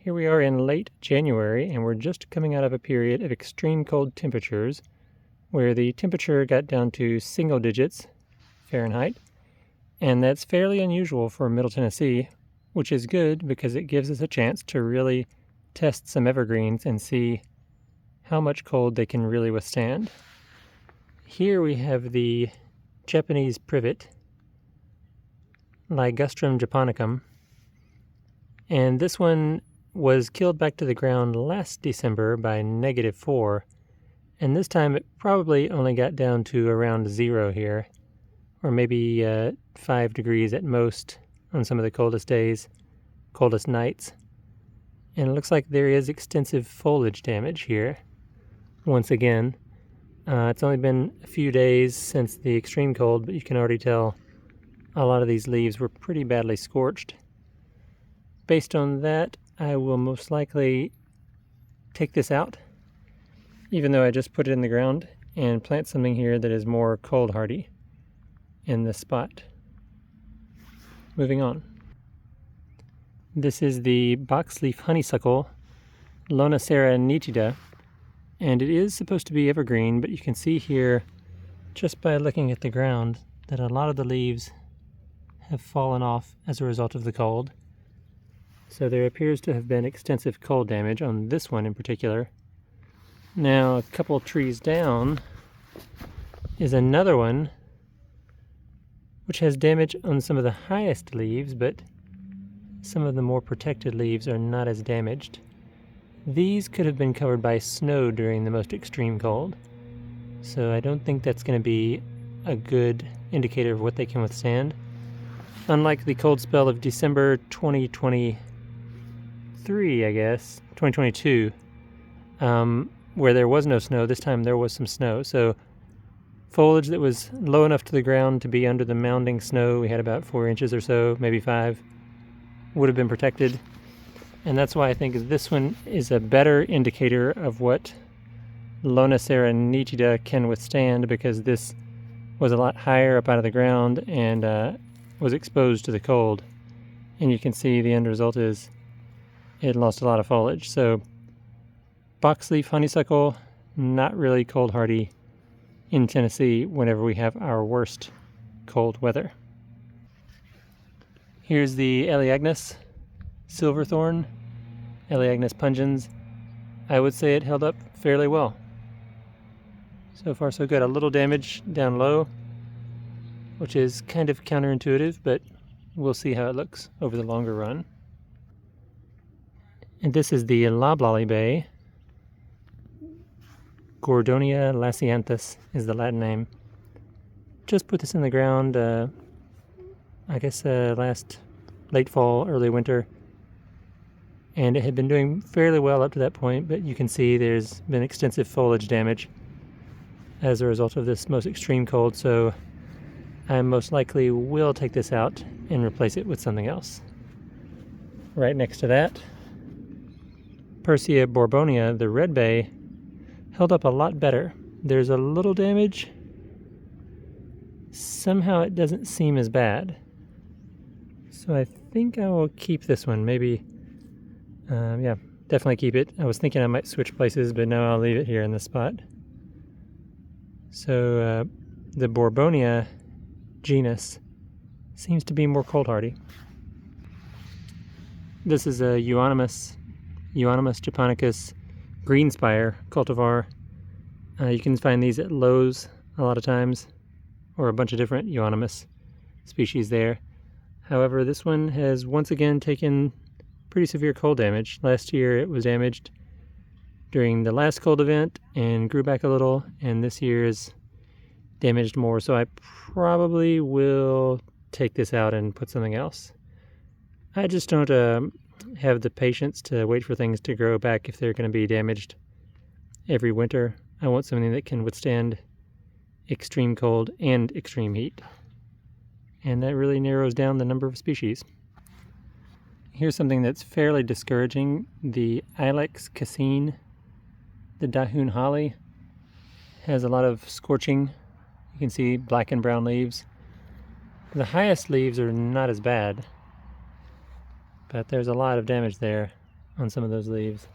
Here we are in late January, and we're just coming out of a period of extreme cold temperatures where the temperature got down to single digits Fahrenheit, and that's fairly unusual for Middle Tennessee, which is good because it gives us a chance to really test some evergreens and see how much cold they can really withstand. Here we have the Japanese privet, Ligustrum japonicum, and this one was killed back to the ground last December by -4, and this time it probably only got down to around 0 here, or maybe 5 degrees at most on some of the coldest days, coldest nights. And it looks like there is extensive foliage damage here. Once again, it's only been a few days since the extreme cold, but you can already tell a lot of these leaves were pretty badly scorched. Based on that, I will most likely take this out, even though I just put it in the ground, and plant something here that is more cold hardy in this spot. Moving on. This is the boxleaf honeysuckle, Lonicera nitida, and it is supposed to be evergreen, but you can see here, just by looking at the ground, that a lot of the leaves have fallen off as a result of the cold. So there appears to have been extensive cold damage on this one in particular. Now, a couple trees down is another one which has damage on some of the highest leaves, but some of the more protected leaves are not as damaged. These could have been covered by snow during the most extreme cold, so I don't think that's going to be a good indicator of what they can withstand. Unlike the cold spell of December 2023, 2022, where there was no snow, this time there was some snow. So foliage that was low enough to the ground to be under the mounding snow, we had about 4 inches or so, maybe 5, would have been protected. And that's why I think this one is a better indicator of what Lonicera nitida can withstand, because this was a lot higher up out of the ground and was exposed to the cold. And you can see the end result is it lost a lot of foliage. So boxleaf honeysuckle, not really cold hardy in Tennessee whenever we have our worst cold weather. Here's the Elaeagnus silverthorn, Elaeagnus pungens. I would say it held up fairly well. So far so good. A little damage down low, which is kind of counterintuitive, but we'll see how it looks over the longer run. And this is the loblolly bay. Gordonia lasianthus is the Latin name. Just put this in the ground, I guess last late fall, early winter. And it had been doing fairly well up to that point, but you can see there's been extensive foliage damage as a result of this most extreme cold, so I most likely will take this out and replace it with something else. Right next to that, Persea bourbonia, the red bay, held up a lot better. There's a little damage. Somehow it doesn't seem as bad. So I think I will keep this one. Maybe, yeah, definitely keep it. I was thinking I might switch places, but no, I'll leave it here in this spot. So the bourbonia genus seems to be more cold hardy. This is a Euonymus japonicus greenspire cultivar. You can find these at Lowe's a lot of times, or a bunch of different Euonymus species there. However, this one has once again taken pretty severe cold damage. Last year it was damaged during the last cold event and grew back a little, and this year is damaged more, so I probably will take this out and put something else. I just don't have the patience to wait for things to grow back if they're going to be damaged every winter. I want something that can withstand extreme cold and extreme heat. And that really narrows down the number of species. Here's something that's fairly discouraging. The Ilex cassine, the Dahun Holly, has a lot of scorching. You can see black and brown leaves. The highest leaves are not as bad, but there's a lot of damage there. on some of those leaves.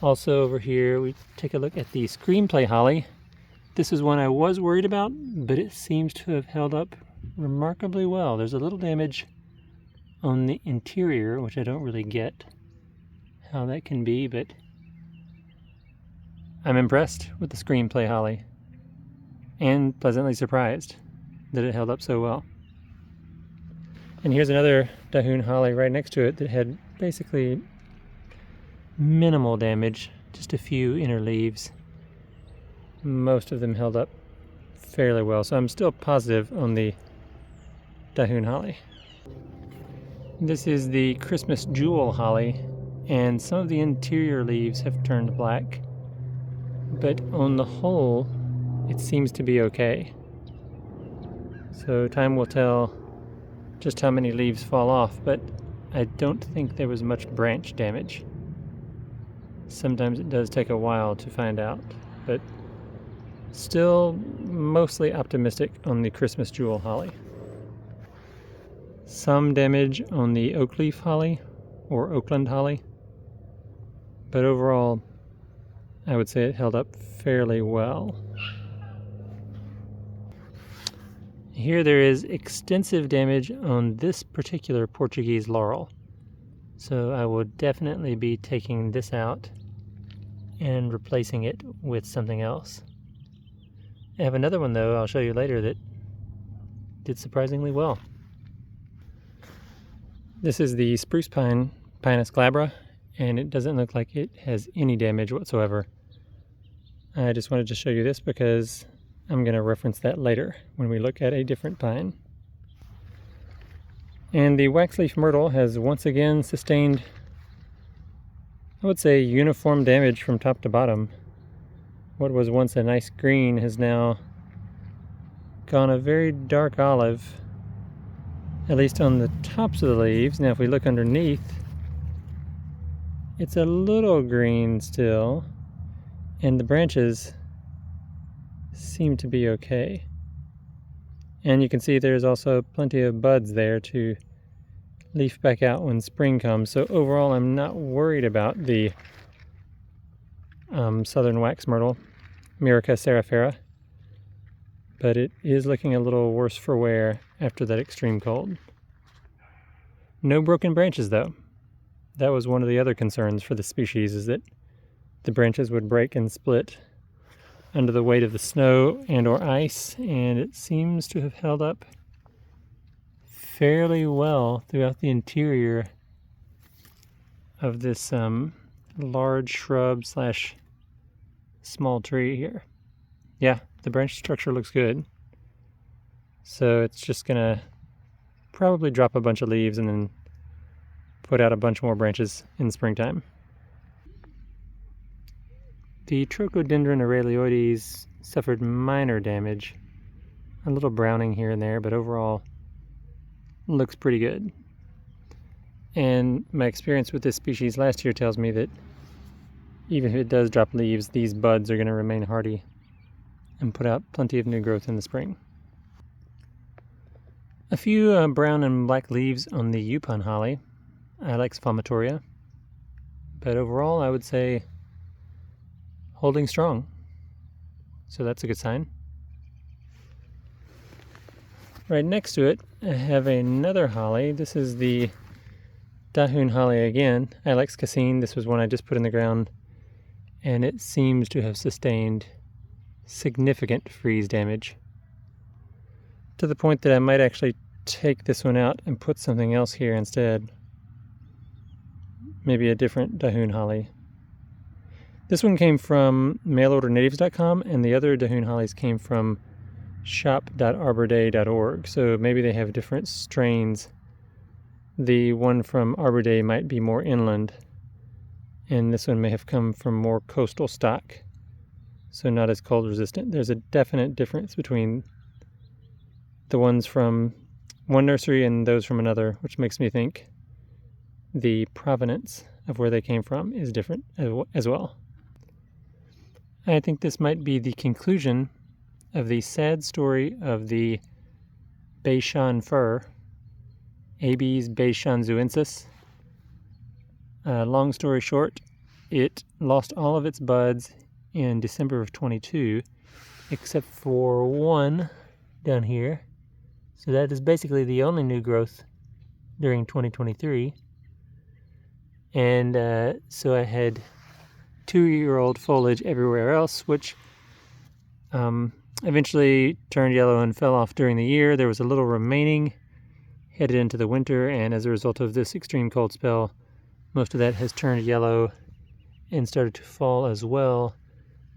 Also over here, we take a look at the screenplay holly. This is one I was worried about, but it seems to have held up remarkably well. There's a little damage on the interior, which I don't really get how that can be, but I'm impressed with the screenplay holly and pleasantly surprised that it held up so well. And here's another Dahun Holly right next to it that had basically minimal damage, just a few inner leaves. Most of them held up fairly well, so I'm still positive on the Dahun Holly. This is the Christmas Jewel Holly, and some of the interior leaves have turned black, but on the whole, it seems to be okay. So time will tell just how many leaves fall off, but I don't think there was much branch damage. Sometimes it does take a while to find out, but still mostly optimistic on the Christmas Jewel Holly. Some damage on the Oakleaf Holly or Oakland Holly, but overall I would say it held up fairly well. Here there is extensive damage on this particular Portuguese laurel, so I will definitely be taking this out and replacing it with something else. I have another one though I'll show you later that did surprisingly well. This is the spruce pine, Pinus glabra, and it doesn't look like it has any damage whatsoever. I just wanted to show you this because I'm going to reference that later when we look at a different pine. And the waxleaf myrtle has once again sustained, I would say, uniform damage from top to bottom. What was once a nice green has now gone a very dark olive, at least on the tops of the leaves. Now if we look underneath, it's a little green still, and the branches seem to be okay. And you can see there's also plenty of buds there to leaf back out when spring comes. So overall I'm not worried about the southern wax myrtle, Myrica cerifera, but it is looking a little worse for wear after that extreme cold. No broken branches though. That was one of the other concerns for the species, is that the branches would break and split under the weight of the snow and or ice, and it seems to have held up fairly well throughout the interior of this large shrub slash small tree here. Yeah, the branch structure looks good. So it's just gonna probably drop a bunch of leaves and then put out a bunch more branches in springtime. The Trodendron Aurelioides suffered minor damage, a little browning here and there, but overall looks pretty good. And my experience with this species last year tells me that even if it does drop leaves, these buds are going to remain hardy and put out plenty of new growth in the spring. A few brown and black leaves on the Yukon Holly, Ilex fumitoria, but overall I would say holding strong, so that's a good sign. Right next to it I have another holly. This is the Dahun Holly again, Ilex cassine. This was one I just put in the ground, and it seems to have sustained significant freeze damage, to the point that I might actually take this one out and put something else here instead. Maybe a different Dahun Holly. This one came from mailordernatives.com, and the other Dahun Hollies came from shop.arborday.org, so maybe they have different strains. The one from Arbor Day might be more inland, and this one may have come from more coastal stock, so not as cold resistant. There's a definite difference between the ones from one nursery and those from another, which makes me think the provenance of where they came from is different as well. I think this might be the conclusion of the sad story of the Bashan fir, Abies bashanzuensis, Long story short, it lost all of its buds in December of 22, except for one down here. So that is basically the only new growth during 2023. And so I had 2-year-old foliage everywhere else, which eventually turned yellow and fell off during the year. There was a little remaining headed into the winter, and as a result of this extreme cold spell, most of that has turned yellow and started to fall as well.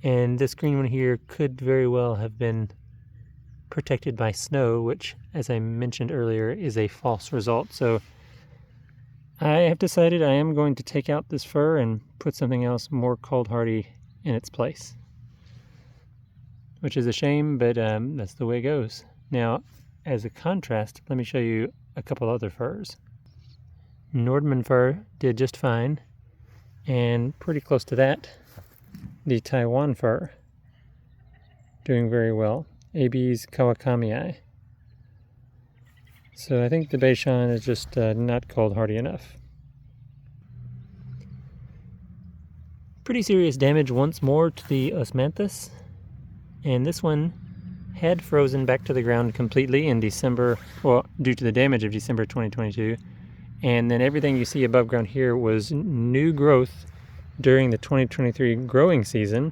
And this green one here could very well have been protected by snow, which, as I mentioned earlier, is a false result. So I have decided I am going to take out this fir and put something else more cold hardy in its place, which is a shame, but that's the way it goes. Now, as a contrast, let me show you a couple other firs. Nordman fir did just fine, and pretty close to that, the Taiwan fir, doing very well. AB's Kawakamii. So I think the Bashan is just not cold hardy enough. Pretty serious damage once more to the Osmanthus, and this one had frozen back to the ground completely in December, well, due to the damage of December 2022, and then everything you see above ground here was new growth during the 2023 growing season.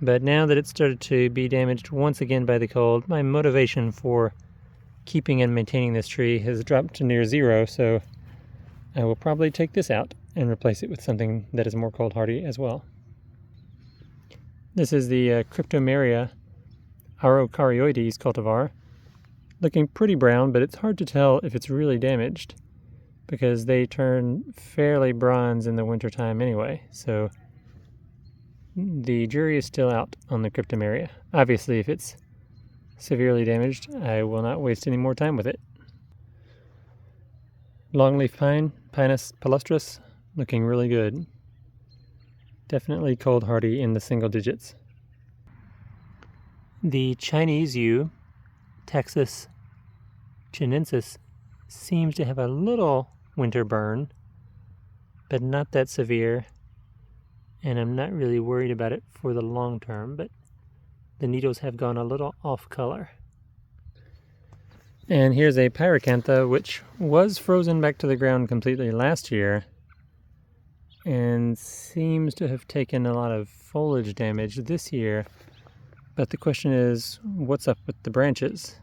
But now that it's started to be damaged once again by the cold, my motivation for keeping and maintaining this tree has dropped to near zero, so I will probably take this out and replace it with something that is more cold hardy as well. This is the Cryptomeria Arocarioides cultivar, looking pretty brown, but it's hard to tell if it's really damaged because they turn fairly bronze in the wintertime anyway, so the jury is still out on the Cryptomeria. Obviously, if it's severely damaged, I will not waste any more time with it. Longleaf pine, Pinus palustris, looking really good. Definitely cold hardy in the single digits. The Chinese yew, Taxus chinensis, seems to have a little winter burn, but not that severe, and I'm not really worried about it for the long term, but the needles have gone a little off color. And here's a Pyracantha, which was frozen back to the ground completely last year and seems to have taken a lot of foliage damage this year. But the question is, what's up with the branches?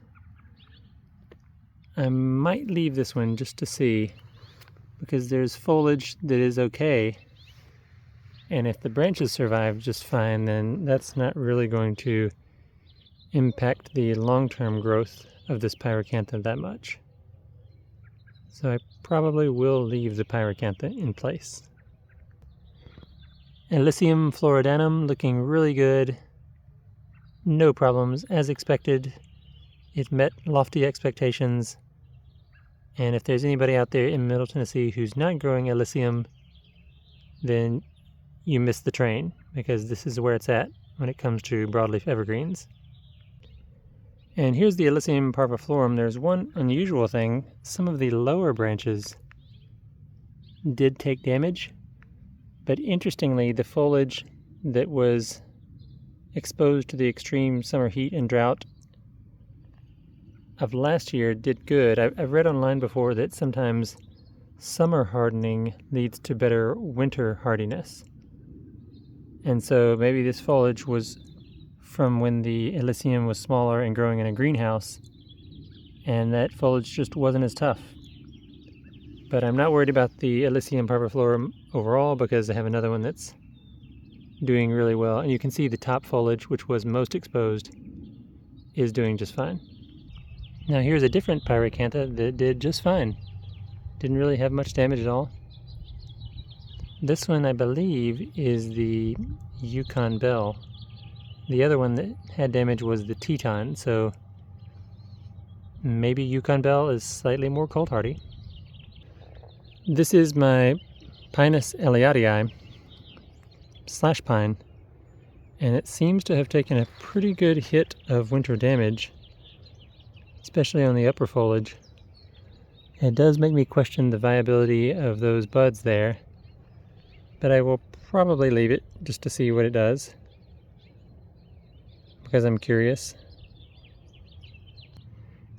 I might leave this one just to see, because there's foliage that is okay, and if the branches survive just fine, then that's not really going to impact the long-term growth of this Pyracantha that much. So I probably will leave the Pyracantha in place. Illicium floridanum looking really good. No problems, as expected. It met lofty expectations. And if there's anybody out there in Middle Tennessee who's not growing Illicium, then you missed the train, because this is where it's at when it comes to broadleaf evergreens. And here's the Illicium parviflorum. There's one unusual thing. Some of the lower branches did take damage, but interestingly, the foliage that was exposed to the extreme summer heat and drought of last year did good. I've read online before that sometimes summer hardening leads to better winter hardiness. And so maybe this foliage was from when the Illicium was smaller and growing in a greenhouse, and that foliage just wasn't as tough. But I'm not worried about the Illicium parviflorum overall, because I have another one that's doing really well. And you can see the top foliage, which was most exposed, is doing just fine. Now here's a different Pyracantha that did just fine. Didn't really have much damage at all. This one, I believe, is the Yukon Bell. The other one that had damage was the Teton, so maybe Yukon Bell is slightly more cold hardy. This is my Pinus eliadii slash pine, and it seems to have taken a pretty good hit of winter damage, especially on the upper foliage. It does make me question the viability of those buds there, but I will probably leave it just to see what it does, because I'm curious.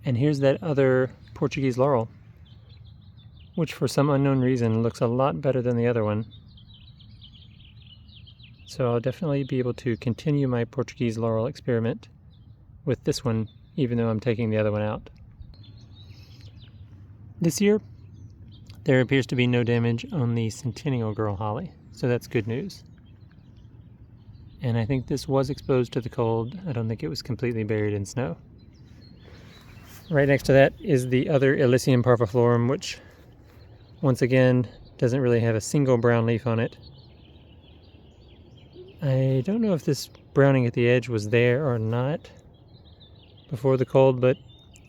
And here's that other Portuguese laurel, which for some unknown reason looks a lot better than the other one. So I'll definitely be able to continue my Portuguese laurel experiment with this one, even though I'm taking the other one out. This year, there appears to be no damage on the Centennial Girl Holly, so that's good news. And I think this was exposed to the cold. I don't think it was completely buried in snow. Right next to that is the other Illicium parviflorum, which once again doesn't really have a single brown leaf on it. I don't know if this browning at the edge was there or not before the cold, but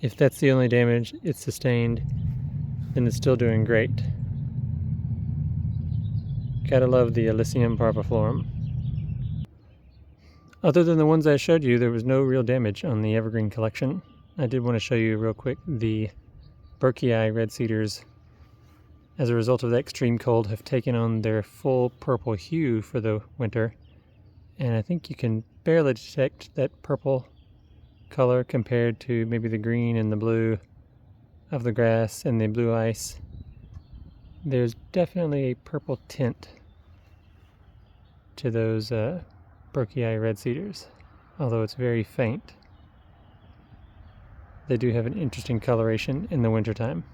if that's the only damage it's sustained, then it's still doing great. Gotta love the Illicium parviflorum. Other than the ones I showed you, there was no real damage on the Evergreen collection. I did want to show you real quick the Berkii red cedars, as a result of the extreme cold, have taken on their full purple hue for the winter. And I think you can barely detect that purple color compared to maybe the green and the blue of the grass and the blue ice. There's definitely a purple tint to those Berkii red cedars, although it's very faint. They do have an interesting coloration in the wintertime.